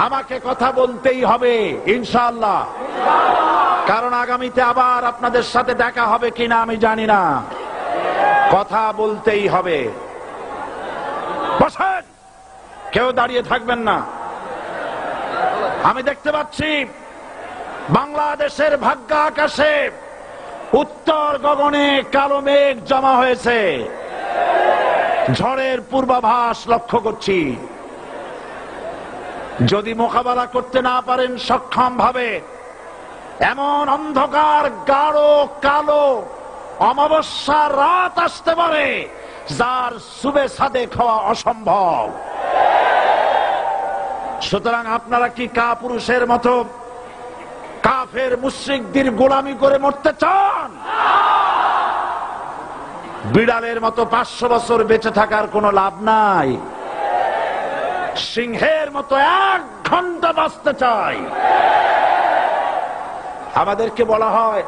আমাকে কথা বলতেই হবে ইনশাআল্লাহ, কারণ আগামীতে আবার আপনাদের সাথে দেখা হবে কিনা আমি জানি না। কথা বলতেই হবে। বসেন, কেউ দাঁড়িয়ে থাকবেন না। আমি দেখতে পাচ্ছি বাংলাদেশের ভাগ্য আকাশে উত্তর গগনে কালো মেঘ জমা হয়েছে, ঝড়ের পূর্বাভাস লক্ষ্য করছি। যদি মোকাবেলা করতে না পারেন সক্ষম ভাবে, এমন অন্ধকার গাঢ় কালো অমাবস্যার রাত আসতে পারে যার সুবে সাদে খাওয়া অসম্ভব। সুতরাং আপনারা কি কাপুরুষের মতো কাফের মুশরিকদের গোলামি করে মরতে চান? বিড়ালের মতো 500 বছর বেঁচে থাকার কোনো লাভ নাই। সিংহের মতো 1 ঘন্টা বাঁচতে চাই। আমাদেরকে বলা হয়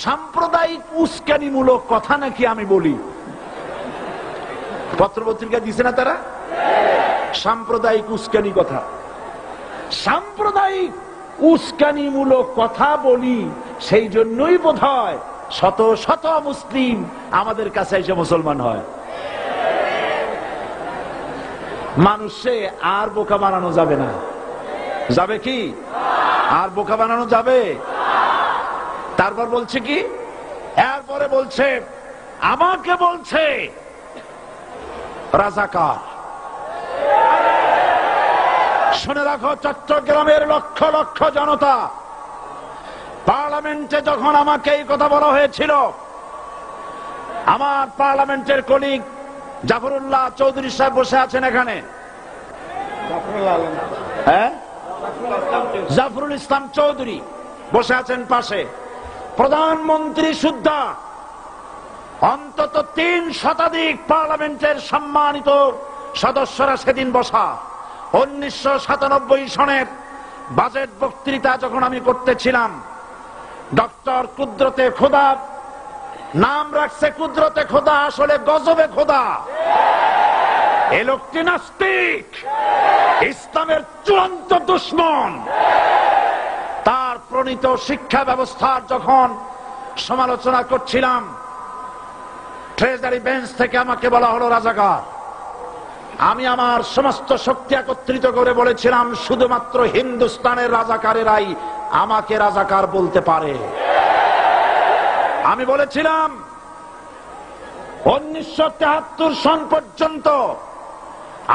সাম্প্রদায়িক উস্কানিমূলক কথা নাকি আমি বলি। পত্রপত্রিকা দিছে না তারা? সাম্প্রদায়িক উস্কানি কথা, সাম্প্রদায়িক উস্কানিমূলক কথা বলি। সেই জন্যই বোধহয় শত শত মুসলিম আমাদের কাছে এসে মুসলমান হয়। মানুষে আর বোকা বানানো যাবে না। যাবে কি? আর বোকা বানানো যাবে? তারপর বলছে কি? এরপরে বলছে আমাকে বলছে রাজাকার। শুনে রাখো চট্টগ্রামের লক্ষ লক্ষ জনতা, পার্লামেন্টে যখন আমাকে এই কথা বলা হয়েছিল, আমার পার্লামেন্টের কলিগ জাফরুল্লাহ চৌধুরী সাহেব বসে আছেন এখানে, জাফরুল ইসলাম চৌধুরী বসে আছেন পাশে, প্রধানমন্ত্রী সুদ্ধা, অন্তত 3 শতাধিক পার্লামেন্টের সম্মানিত সদস্যরা সেদিন বসা। 1997 সনের বাজেট বক্তৃতা যখন আমি করতেছিলাম, ডক্টর কুদরতে খোদা, নাম রাখছে কুদরতে খোদা, আসলে গজবে খোদা। এই লোকটি নাস্তিক, ইসলামের চূড়ান্ত দুশমন। তার প্রণীত শিক্ষা ব্যবস্থার যখন সমালোচনা করছিলাম, ট্রেজারি বেঞ্চ থেকে আমাকে বলা হলো রাজাকার। আমি আমার সমস্ত শক্তি একত্রিত করে বলেছিলাম শুধুমাত্র হিন্দুস্তানের রাজাকারেরাই আমাকে রাজাকার বলতে পারে। আমি বলেছিলাম 1973 সন পর্যন্ত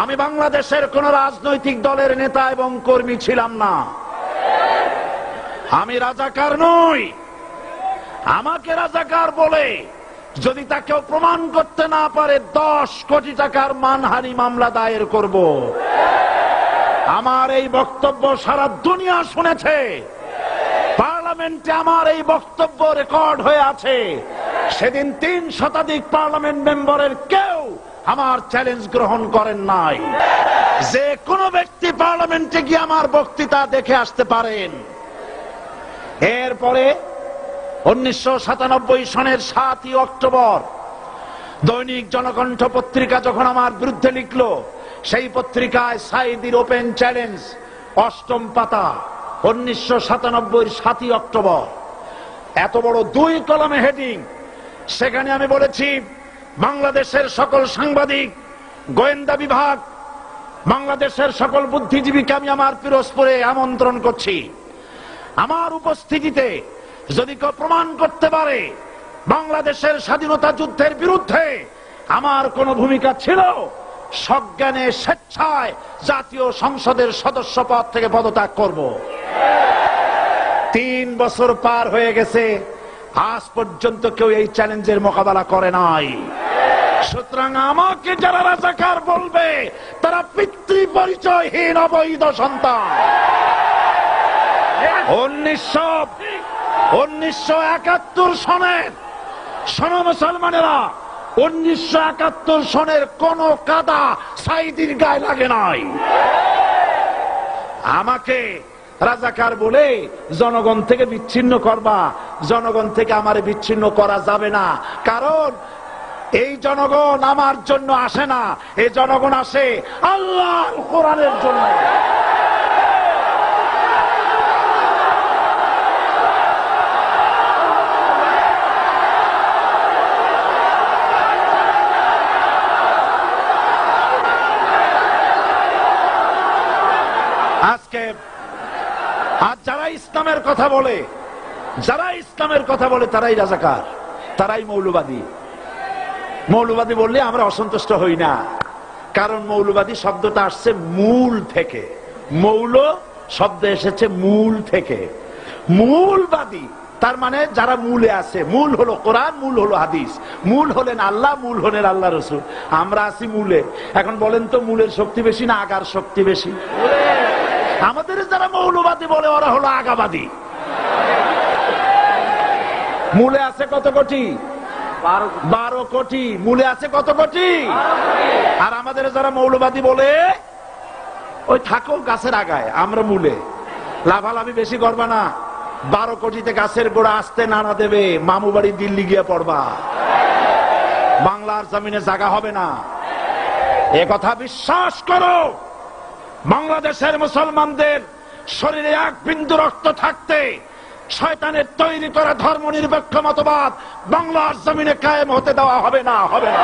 আমি বাংলাদেশের কোন রাজনৈতিক দলের নেতা এবং কর্মী ছিলাম না। আমি রাজাকার নই। আমাকে রাজাকার বলে যদি তাকেও প্রমাণ করতে না পারে 10 কোটি টাকার মানহানি মামলা দায়ের করব। আমার এই বক্তব্য সারা দুনিয়া শুনেছে। পার্লামেন্টে আমার এই বক্তব্য রেকর্ড হয়ে আছে। সেদিন 3 শতাধিক পার্লামেন্ট মেম্বারের কেউ আমার চ্যালেঞ্জ গ্রহণ করেন নাই। যে কোনো ব্যক্তি পার্লামেন্টে গিয়ে আমার বক্তৃতা দেখে আসতে পারেন। এরপরে 1997 সনের 7 অক্টোবর দৈনিক জনকণ্ঠ পত্রিকা যখন আমার বিরুদ্ধে লিখল, সেই পত্রিকায় সাইদির ওপেন চ্যালেঞ্জ 8ম পাতা, 1997 7 অক্টোবর, এত বড় 2 কলমে হেডিং। সেখানে আমি বলেছি বাংলাদেশের সকল সাংবাদিক, গোয়েন্দা বিভাগ, বাংলাদেশের সকল বুদ্ধিজীবীকে আমি আমার পিরোজপুরে আমন্ত্রণ করছি। আমার উপস্থিতিতে যদি কেউ প্রমাণ করতে পারে বাংলাদেশের স্বাধীনতা যুদ্ধের বিরুদ্ধে আমার কোন ভূমিকা ছিল, সজ্ঞানে স্বেচ্ছায় জাতীয় সংসদের সদস্য পদ থেকে পদত্যাগ করব। 3 বছর পার হয়ে গেছে, আজ পর্যন্ত কেউ এই চ্যালেঞ্জের মোকাবেলা করে নাই। সুতরাং আমাকে যারা রাজাকার বলবে তারা পিতৃ পরিচয়হীন অবৈধ সন্তান। 1971 সনের, শোনো মুসলমানেরা, 1971 সনের কোন কাদা সাইদির গায়ে লাগে নাই। আমাকে রাজাকার বলে জনগণ থেকে বিচ্ছিন্ন করবা, জনগণ থেকে আমারে বিচ্ছিন্ন করা যাবে না। কারণ এই জনগণ আমার জন্য আসে না, এই জনগণ আসে আল্লাহর কোরআনের জন্য। আজকে আর যারা ইসলামের কথা বলে তারাই রাজাকার, তারাই মৌলবাদী। মৌলবাদী বললে আমরা অসন্তুষ্ট হই না, কারণ মৌলবাদী শব্দটা আসছে মূল থেকে। মৌল শব্দ এসেছে মূল থেকে। মূলবাদী তার মানে যারা মূলে আছে। মূল হলো কোরআন, মূল হলো হাদিস, মূল হলেন আল্লাহ, মূল হলেন আল্লাহ রসুল। আমরা আছি মূলে। এখন বলেন তো মূলের শক্তি বেশি না আগার শক্তি বেশি? আমাদের যারা মৌলবাদী বলে ওরা হলো আগাবাদী। মূলে আছে কত কোটি? 12 কোটি। মূলে আছে কত কোটি? আর আমাদের যারা মৌলবাদী বলে ওই থাকো গাছের আগায়, আমরা মূলে। লাভালাভি বেশি করবা না, 12 কোটিতে গাছের গোড়া আসতে নানা দেবে, মামু বাড়ি দিল্লি গিয়ে পড়বা, বাংলার জমিনে জায়গা হবে না। এ কথা বিশ্বাস করো। বাংলাদেশের মুসলমানদের শরীরে এক বিন্দু রক্ত থাকতে শয়তানের তৈরি করা ধর্ম নিরপেক্ষ মতবাদ বাংলার জমিনে কায়েম হতে দেওয়া হবে না, হবে না।